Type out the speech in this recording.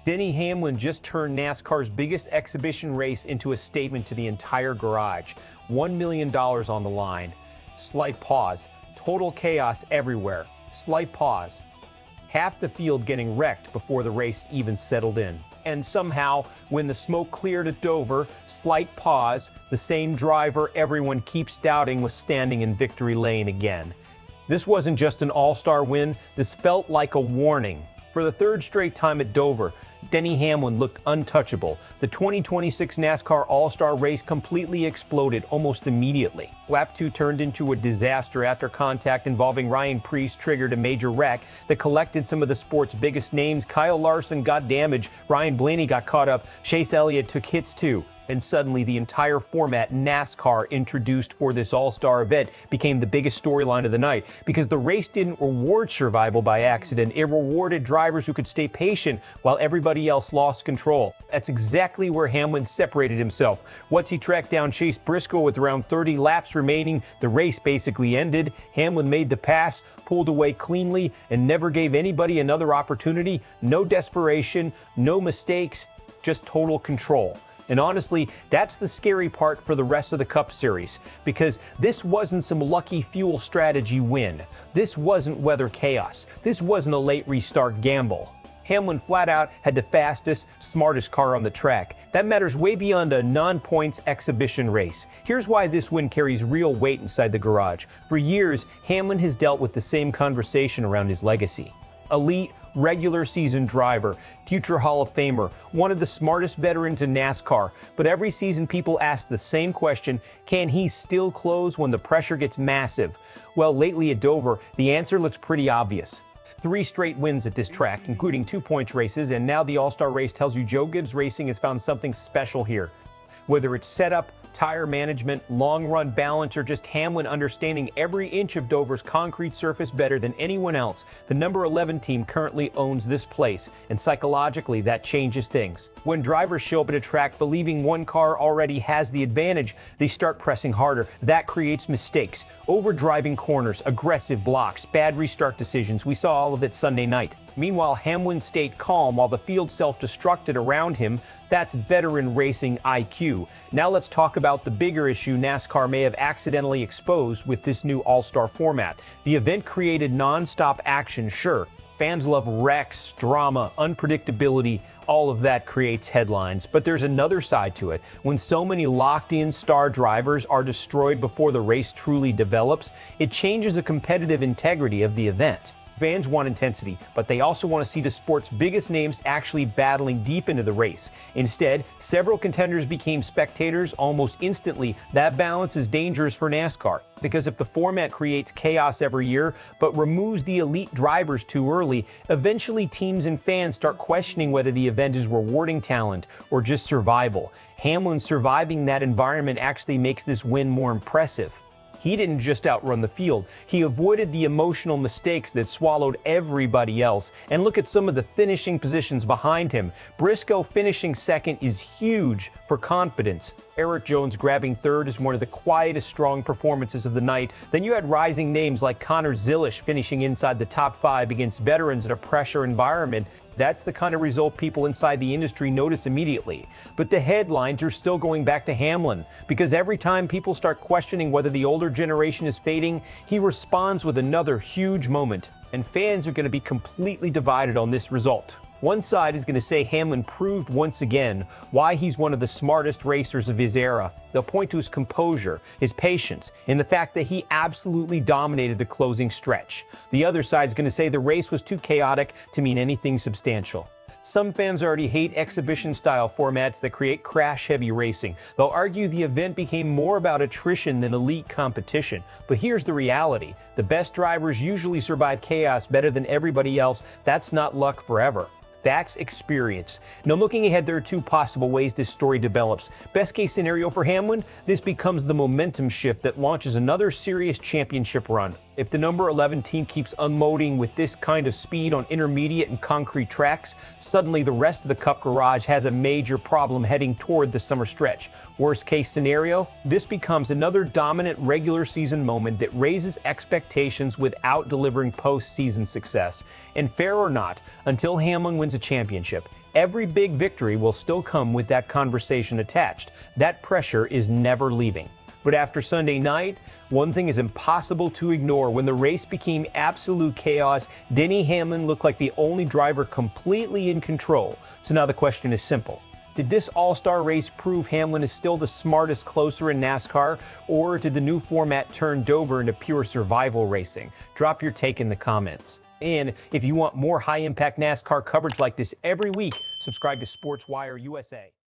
Denny Hamlin just turned NASCAR's biggest exhibition race into a statement to the entire garage. $1 million on the line. Slight pause. Total chaos everywhere. Slight pause. Half the field getting wrecked before the race even settled in. And somehow, when the smoke cleared at Dover, slight pause, the same driver everyone keeps doubting was standing in victory lane again. This wasn't just an all-star win, this felt like a warning. For the third straight time at Dover, Denny Hamlin looked untouchable. The 2026 NASCAR All-Star Race completely exploded almost immediately. Lap 2 turned into a disaster after contact involving Ryan Preece triggered a major wreck that collected some of the sport's biggest names. Kyle Larson got damaged, Ryan Blaney got caught up, Chase Elliott took hits too. And suddenly the entire format NASCAR introduced for this all-star event became the biggest storyline of the night, because the race didn't reward survival by accident. It rewarded drivers who could stay patient while everybody else lost control. That's exactly where Hamlin separated himself. Once he tracked down Chase Briscoe with around 30 laps remaining, the race basically ended. Hamlin made the pass, pulled away cleanly, and never gave anybody another opportunity. No desperation, no mistakes, just total control. And honestly, that's the scary part for the rest of the Cup Series, because this wasn't some lucky fuel strategy win. This wasn't weather chaos. This wasn't a late restart gamble. Hamlin flat out had the fastest, smartest car on the track. That matters way beyond a non-points exhibition race. Here's why this win carries real weight inside the garage. For years, Hamlin has dealt with the same conversation around his legacy. Elite, regular season driver, future Hall of Famer, one of the smartest veterans in NASCAR. But every season people ask the same question: can he still close when the pressure gets massive? Well, lately at Dover, the answer looks pretty obvious. 3 straight wins at this track, including 2 points races, and now the All-Star Race tells you Joe Gibbs Racing has found something special here. Whether it's setup, tire management, long-run balance, or just Hamlin understanding every inch of Dover's concrete surface better than anyone else, the number 11 team currently owns this place, and psychologically that changes things. When drivers show up at a track believing one car already has the advantage, they start pressing harder. That creates mistakes, overdriving corners, aggressive blocks, bad restart decisions. We saw all of it Sunday night. Meanwhile, Hamlin stayed calm while the field self-destructed around him. That's veteran racing IQ. Now let's talk about the bigger issue NASCAR may have accidentally exposed with this new all-star format. The event created non-stop action, sure. Fans love wrecks, drama, unpredictability. All of that creates headlines. But there's another side to it. When so many locked-in star drivers are destroyed before the race truly develops, it changes the competitive integrity of the event. Fans want intensity, but they also want to see the sport's biggest names actually battling deep into the race. Instead, several contenders became spectators almost instantly. That balance is dangerous for NASCAR, because if the format creates chaos every year but removes the elite drivers too early, eventually teams and fans start questioning whether the event is rewarding talent or just survival. Hamlin surviving that environment actually makes this win more impressive. He didn't just outrun the field, he avoided the emotional mistakes that swallowed everybody else. And look at some of the finishing positions behind him. Briscoe finishing second is huge for confidence. Erik Jones grabbing third is one of the quietest, strong performances of the night. Then you had rising names like Zilisch finishing inside the top 5 against veterans in a pressure environment. That's the kind of result people inside the industry notice immediately. But the headlines are still going back to Hamlin, because every time people start questioning whether the older generation is fading, he responds with another huge moment. And fans are going to be completely divided on this result. One side is going to say Hamlin proved once again why he's one of the smartest racers of his era. They'll point to his composure, his patience, and the fact that he absolutely dominated the closing stretch. The other side is going to say the race was too chaotic to mean anything substantial. Some fans already hate exhibition-style formats that create crash-heavy racing. They'll argue the event became more about attrition than elite competition. But here's the reality. The best drivers usually survive chaos better than everybody else. That's not luck forever. That's experience. Now, looking ahead, there are 2 possible ways this story develops. Best case scenario for Hamlin, this becomes the momentum shift that launches another serious championship run. If the number 11 team keeps unloading with this kind of speed on intermediate and concrete tracks, suddenly the rest of the Cup garage has a major problem heading toward the summer stretch. Worst case scenario, this becomes another dominant regular season moment that raises expectations without delivering postseason success. And fair or not, until Hamlin wins a championship, Every big victory will still come with that conversation attached. That pressure is never leaving. But after Sunday night, one thing is impossible to ignore. When the race became absolute chaos, Denny Hamlin looked like the only driver completely in control. So now the question is simple. Did this all-star race prove Hamlin is still the smartest closer in NASCAR, or did the new format turn Dover into pure survival racing? Drop your take in the comments. And if you want more high-impact NASCAR coverage like this every week, subscribe to SportsWire USA.